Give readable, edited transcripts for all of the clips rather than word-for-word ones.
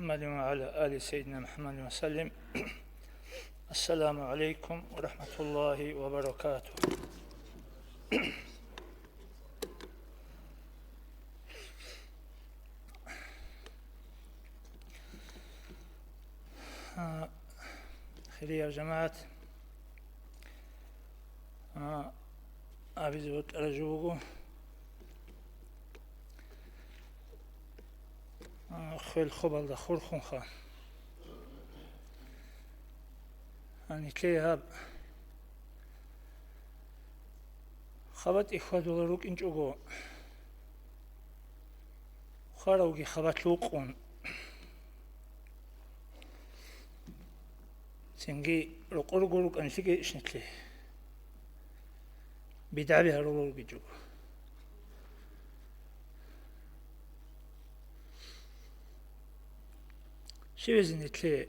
محمد وعلى آل سيدنا محمد وسلم. السلام عليكم ورحمة الله وبركاته. خير يا جماعة. أبيزوت أرجوكم خيل خبل دا خورخون خا أني كيهاب خبات إخوة دولروك إنجوغو خاروكي خبات لوقون سنجي رقورغوروك أنسيكي إشنتلي بدعبها رولوك جوغو شويزن إتلي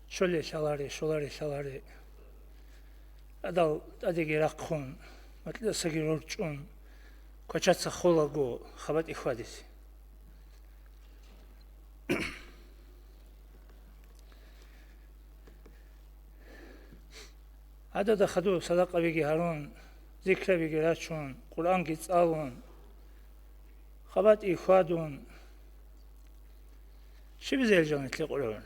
شولي شالاري أدالي راقون متلا ساقي رورجون كوچاتسا خولاغو خبات إخواديسي عدد خدو صدقة بيجي هارون ذكر بيجي راشون قرآن كيتسالون خبات إخوادون شو بزيل جانت لي قرآن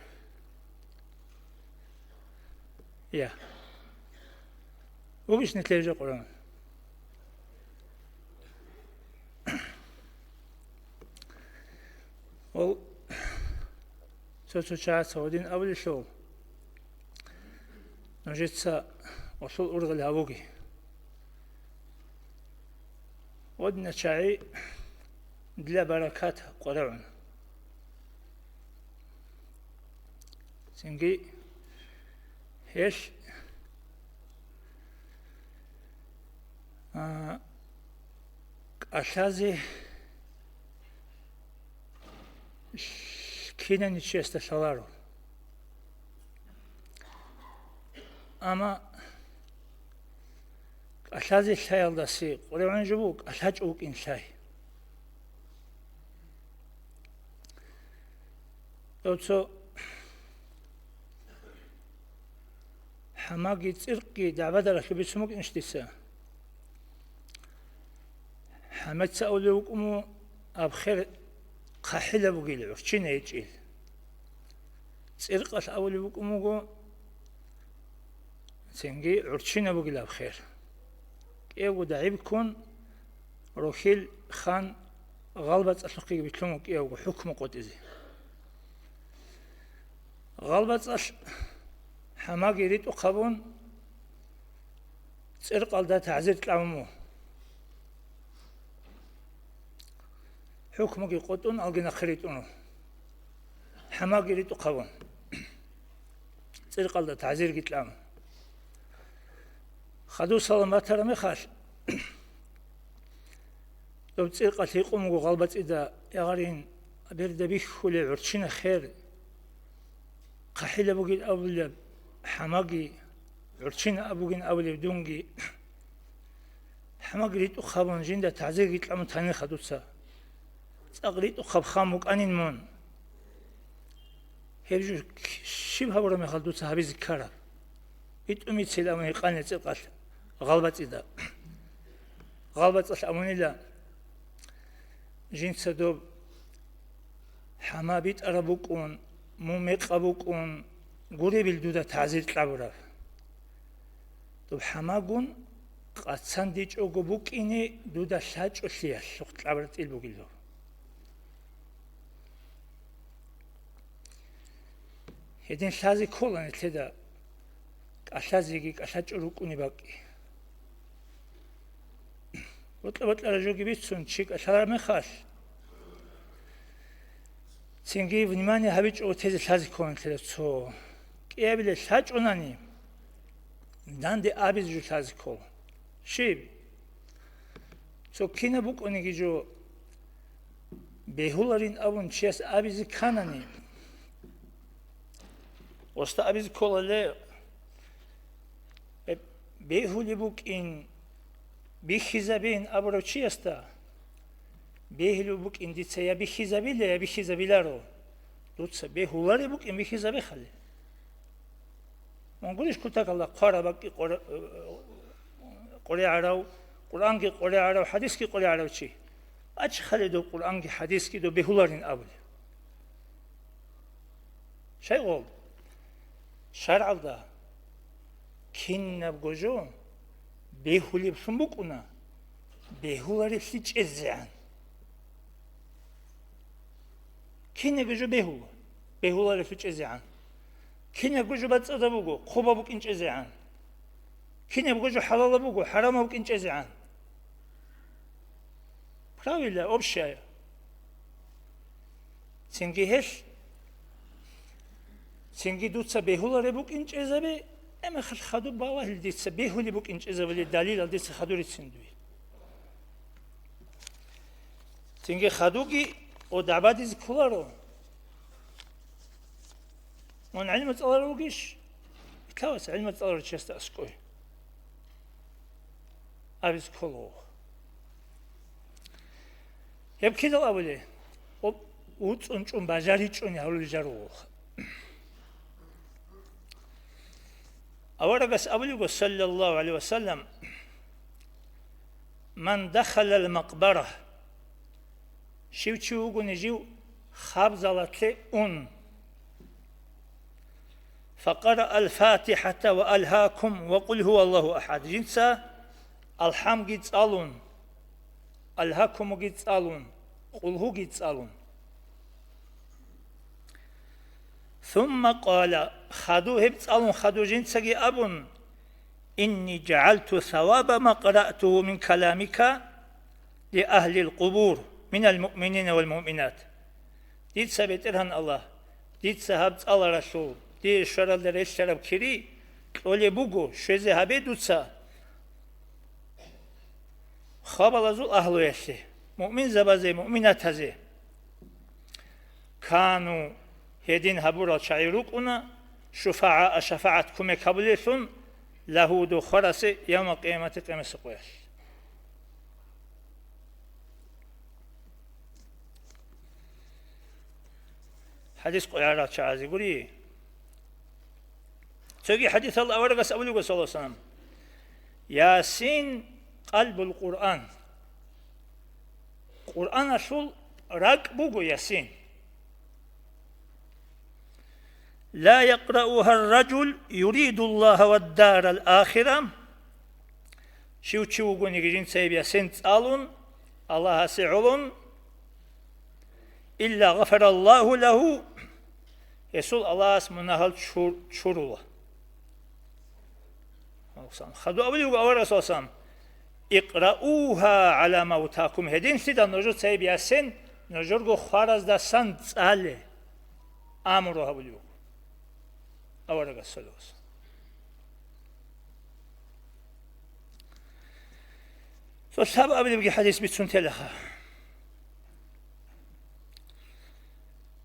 يا وبيش نتلاقي قرآن و شاعت سعودين أول شو نجدسا وصول أرغ الهابوكي ودنا شاعي دلا بركات قرآن سنجي هيش أشازي كينا نتشيست شلارو أما أشازي شايل داسي قرآن جبوك أشاج أوك إن شاي أوتسو حماقي تسرقي دعبادة لكي بيسموك إنشتسا حمد سأولوكمو أبخير قاحلة بقيل عرشين يجيل تسرق أولوكمو سنجي عرشين بقيل أبخير إيو دعيبكون روحيل خان غالبة أسلقي بيتلومك إيو حكم قدزي غالبة حماقي ريت أقابون تسرق على تعزير العموم حكمك يقطون ألقنا خريطونه حماقي ريت أقابون تسرق على تعزير العموم خدو سلامات رمي خاش لو تسرق عليكم وغالبة إذا يغارين أبيرد بيخو لعرشين خير قحيلة بقيل أول حماقي عرشين أبوغين أولي بدونجي حماقي ريت أخابون جندا تعزير قيت لعمو تاني خدوسا تقريت أخاب خاموك أنين مون هيبجو شبه برمي خدوسا هبي ذكارا إت أميت سيلامي قانية تلقال غالبات إذا غالبات الأموني لا جين سدوب حمابيت أرابوكون موميق أبوكون قولي بالدودة تعزير تلعبوراف طب حماقون قد سانديج أوغوبوك إني دودة شاج أشلياش شوق تلعبرات إلبوكيلو هيدين شازي كولان تلدا أشازيكي أشاج أروكوني باقي وطلبت لرجوكي بيتسون تشيك أشارة مخاش سنجي ونماني هبيج أو تيزي شازي كولان تلدا تسو كيابيلي شاج أوناني ناندي آبيز جو شازي كولان شيب سو كينا بوك أونيكي جو بيهولارين أبون تشيس آبيزي كاناني وستا آبيزي كولان لي بيهولي بوك إن بيخيزابين أبرو تشيستا بيهلو بوك إن ديتسا يا بيخيزابيلا يا بيخيزابيلارو دوتسا بهولاري بوك إميكي زبي خلي منقولش كتاك الله قارا بكي قري عراو قرآن كي قري عراو حديث كي قري عراو چي أج خلي دو قرآن كي حديث كي دو بهولارين أول شيء غول شرع دا كين نبغوجو بهولي بسمبوكونا بهولاري سيچ ازيان كين نبغوجو بهولاري سيچ ازيان كين نبغوجو بتصدا بوغو خوبا بوك انچ ازيان كين نبغوجو حلال بوغو حرام بوك انچ ازيان правильно общая سنجيهش سنجي دوتسا بهولاري بوك انچ ازابي اما خدو باوا هلديتسا بهولي بوك انچ ازابي دليل هلديتسا خدو ريتسندوي سنجي خدوكي او دعباديز كولارو من علمت ألاروجيش كلاس علمت ألاروجيست أسكوي أبيز كلو يبكي ده أولي وتنشون بجاري تشون يهول جارو أولا بس أولي صلى الله عليه وسلم من دخل المقبرة شيو تشوغو نجيو خابزالتي فقرأ الفاتحة وألهاكم وقل هو الله أحد جنسا الحم جيتسالون ألهاكم جيتسالون قل هو جيتسالون ثم قال خدو هبتسالون خدو جنسا جي أبن إني جعلت ثواب ما قرأته من كلامك لأهل القبور من المؤمنين والمؤمنات جيتسا بيترهن الله جيتسا هبتسال رسول دي شرال درش شراب كري قولي بوغو شوزي هبه دوتسا خواب الازول أهلو يشي مؤمن زبازي مؤمنات هزي كانوا هدين هبورا شعيروكونا شفاعة كومي كابليثون له دو خرسي يوم قيامة قيمة سقويش حديث قيارات شعازي قولي تجي حديث الله ورقة سأولي صلى الله عليه وسلم ياسين قلب القرآن قرآن أصول راك بوغو ياسين لا يقرأها الرجل يريد الله والدار الآخرة شو تشوغو نيجين سيب ياسين تسألون الله سعلون إلا غفر الله له يسول الله اسمه نهل شروع خدوا أولي وقال رسول الله اقرأوها على موتاكم هدين سيدا نجور سيب ياسين نجور خارز دا سند سأله آمروها أولي أولي رسول الله فالسبب أولي بقي حديث بيتسون تلخا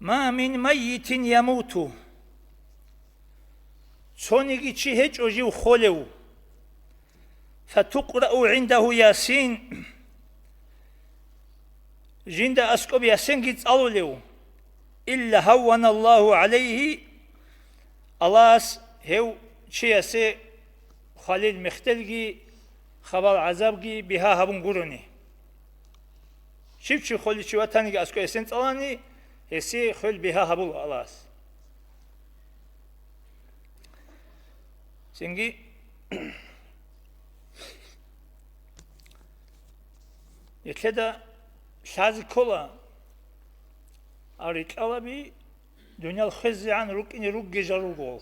ما من ميت يموت سونيكي تشي هج أجيو خولو فتقرأ عنده ياسين جند أسكب ياسين جيت أولو إلا هون الله عليه الله هو شيء سي خليل مختلجي خبر عذابجي بها هبون قرني شيء خليل شو تاني أسكب ياسين تلاني هسي خل بها هبول الله سنجي يتلدا شازي كولا أريك ألبي دنيا الخزي عن ركني رك جرو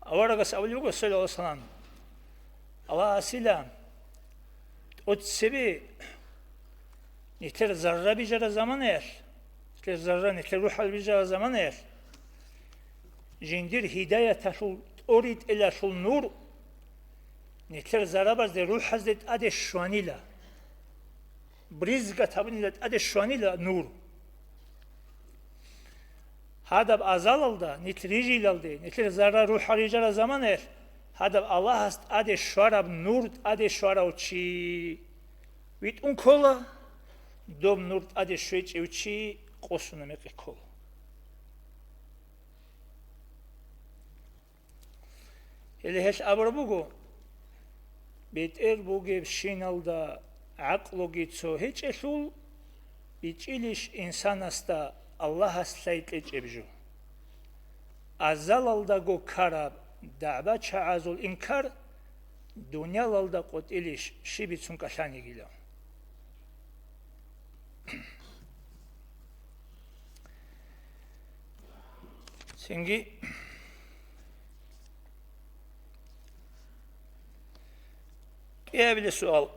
أورقس أوليوغ صلى الله عليه وسلم الله أسلام أتسبي نتر ذرة بجرى زمان إيش نتر ذرة نتر روح بجرى زمان إيش جندير هداية شو أريد إلى شو نور نتر ذرة بس روح حزت أد الشوانيلا بريزقة تبني لت أد الشوانيلا نور هذا بأزال الله نتر رجيل الله نتر ذرة روح بجرى زمان إيش هذا الله است أد الشوارب نور أد الشوارب وشي ويت أنكولا دوم نور أد الشويت وشي قصنا مقيكول اللي هش أبربوغو بيتقر بوغي بشينال دا عقلو جيتسو هيش اشول بيتشيلش إنسان استا الله استيت لجبجو أزال دا جو كارب دعبا چعازو الإنكار دنيا لالدا قد إليش شي بيتسون كشاني جيلا سنجي قبل السؤال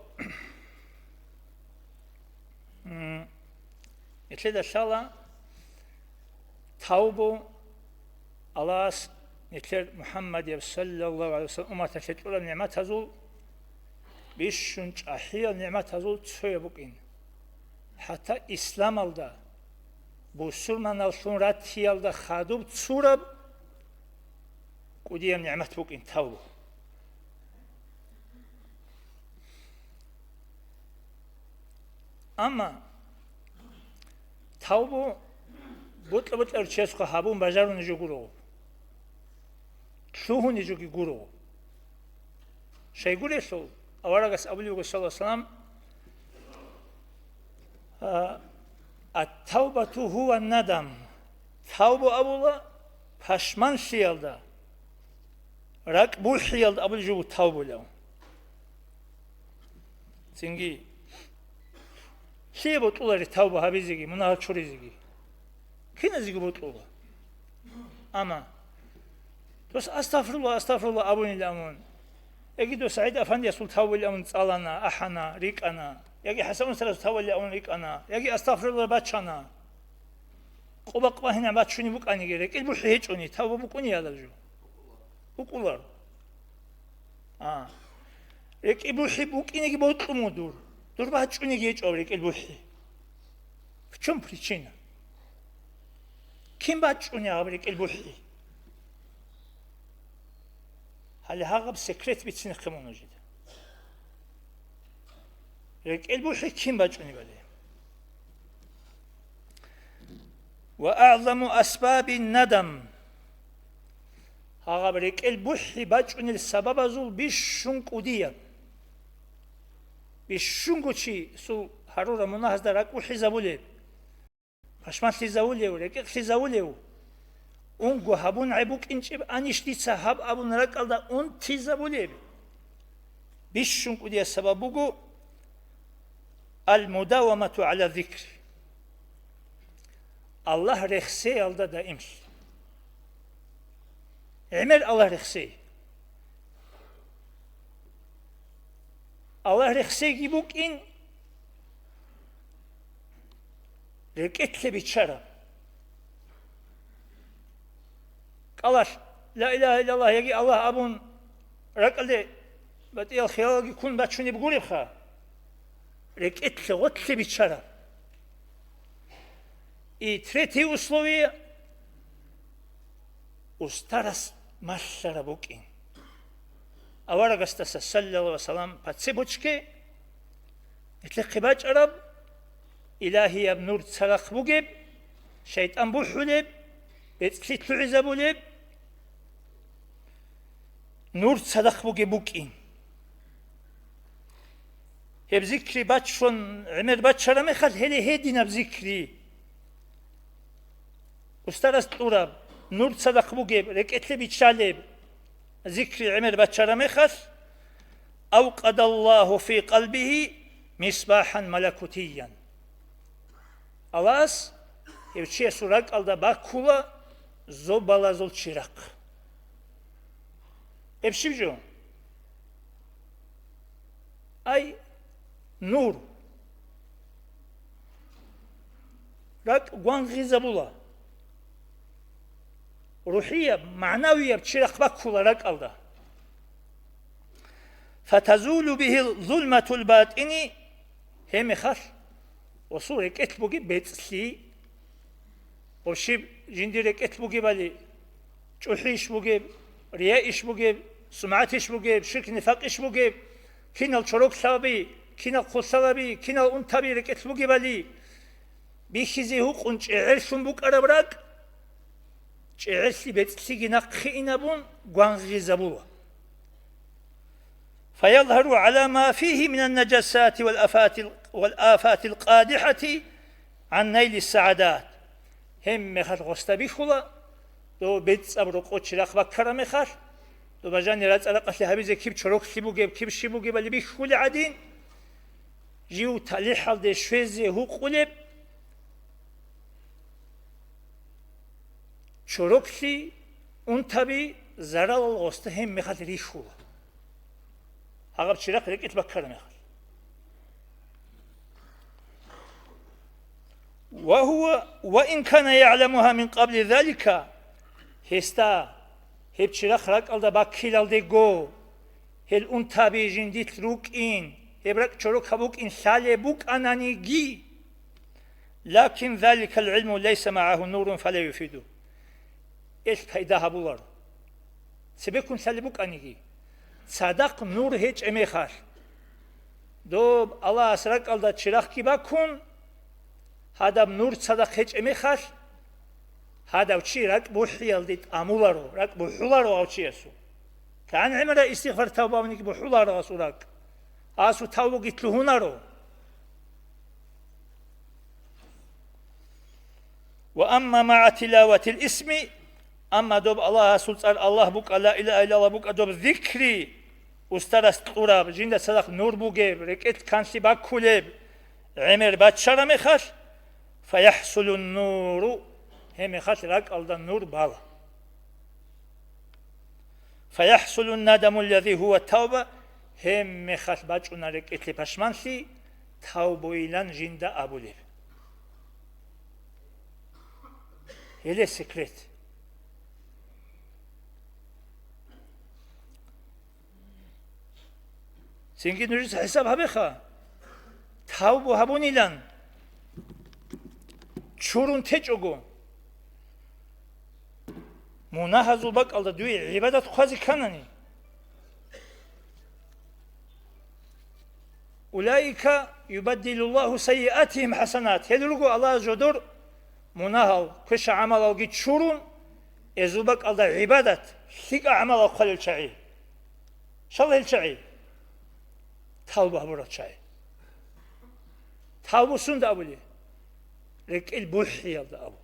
يتلد شالا توبو الله يتلد محمد صلى الله عليه وسلم أمة تشتغل النعمة تزول بيشنج أحيا النعمة تزول تسويبوكين حتى إسلام الدا بوسرمان الشون راتي الدا خادوب تسورب قديم نعمة بوكين توبو أما توبو بطل ارچسكو هابون بازارو نجو گورو شوهو نجو گي گورو شاي گوري سو اوارغس ابليغو صلى الله عليه وسلم التوبة هو الندم توبو ابولا پشمان شيالدا راك بول شيالدا ابليغو توبو لو سنگي شيء بطولة توبة هبيزيجي منها شوريزيجي كنا زيجي بطولة أما بس أستغفر الله أبوني الأمون يجي سعيد أفندي يسول توبة الأمون صالنا أحنا ريك أنا يجي حسن سلسل توبة الأمون ريك أنا يجي أستغفر الله باتشنا قبق ما هنا باتشوني بوك أني جريك البوح هيجوني توبة بوكوني هذا جو بوكولار ريك البوح بوك إني بوتلو مودور دور بچونی گیج آوریک البوحی. в чем причина? کیم بچونی آوریک البوحی؟ حالی هاقب سکرت بیتسین خمونو جید. رک البوحی کیم بچونی بله؟ و اعظم اسباب الندم. هاقب رک البوحی بچونی السبب ازول بیشون کودیه. بشونگوچی سو هرورا مناهز در اکوحی زبوله پشمت زبوله و رکیق زبوله و اون گو هبون عبوک اینچه انیشتی صاحب ابون رکال دا اون تی زبوله بشونگو دیه سببو گو المداومة على الذكر الله رخصي alda daim عمل الله رخصي Allah rexsegi buk in reketle biçara. Kalar la ilahe illallah yagi Allah abun rakalde batiyal khiyagi kun batchuni bguri kha. Reketle otle biçara. И третье условие устарас машара букин. أورغستس صلى الله عليه وسلم بتسبوچكي إتلقي باج أرب إلهي بنور تسلق بوجب شيطان بوحولب بتسلت لعزبولب نور تسلق بوجب بوكين هب ذكري باتشون عمر باتشرا مخل هلي هدينا بذكري أسترس تورب نور تسلق بوجب ركتلي بيتشالب ذكر عمر بچرا مخس أوقد الله في قلبه مصباحا ملكوتيا Allahs evçiye surak alda bakula zobala zol çırak. Epşivcu ay nur rak guan gizabula روحية معنوية بتشرق بكولا رك الله فتزول به الظلمة الباطني هم خش وصورة كتبوجي بيتسلي وشيب جندير كتبوجي بالي شوحيش بوجي ريائش بوجي سمعتش بوجي شرك نفاقش بوجي كنا الشروق سابي كنا الخصابي كنا الأنتبي كتبوجي بالي بيخزي هو قنش عرشون بوك أربراك عرشي بيتسيجي نقخينابون قوانغي زبوه فيظهر على ما فيه من النجاسات والآفات القادحة عن نيل السعادات هم مخال غستبي خلا دو بيتس أبروق أتشراق بكرة مخال دو بجاني رات ألقى لهبيزة كيب شروق شبوغيب كيب شبوغيب اللي بيخولي عدين جيو تاليحال دي شويزي هو قولب شروق شي انتبي زرال الغسته هم مخال ريخولا هغب شراق ريك بكرة مخال وهو وإن كان يعلمها من قبل ذلك هستا هب شراق راك ألدا باكيل ألدي جو هل انتبي جنديت روك إن هبرك شروق هبوك إن سالي بوك أناني جي لكن ذلك العلم ليس معه نور فلا يفيده إيش فايدة هبولار سبيكون سالي بوك أني جي صدق نور هيج اميخار دوب الله اسرق الدا چراغ کی باكون هذا نور صدق هيج اميخار هذا وشي راك بوحيال ديت امولارو راك بوحولارو او چيسو كان عمره استغفار توبه منك بوحولارو اسوراك اسو توبه گيتلوهونارو واما مع تلاوه الاسم اما دوب الله سلطان الله بوك لا اله الا الله بوك دوب ذكري استرست قراب جند صدق نور بوغيب ركت كانسي باكولب عمر باتشار مخاش فيحصل النور هم خاش راك الدا نور بالا فيحصل الندم الذي هو التوبه هم خاش باچونا ركت پشمانسي توبويلان جند ابولب هله سكرت سينكي نجس حساب هبخا تاوبو هبونيلان چورون تچوگو مناهزو بك alda دوي عبادت خوازي كانني أولئك يبدل الله سيئاتهم حسنات هلوغو الله جدور مناهل كش عمل الجي چورون ازوبك alda عبادت ثق عمل خلل شعي شلل شعي توبه برا شاي توبه سند أبولي لك البوحي يلا أبو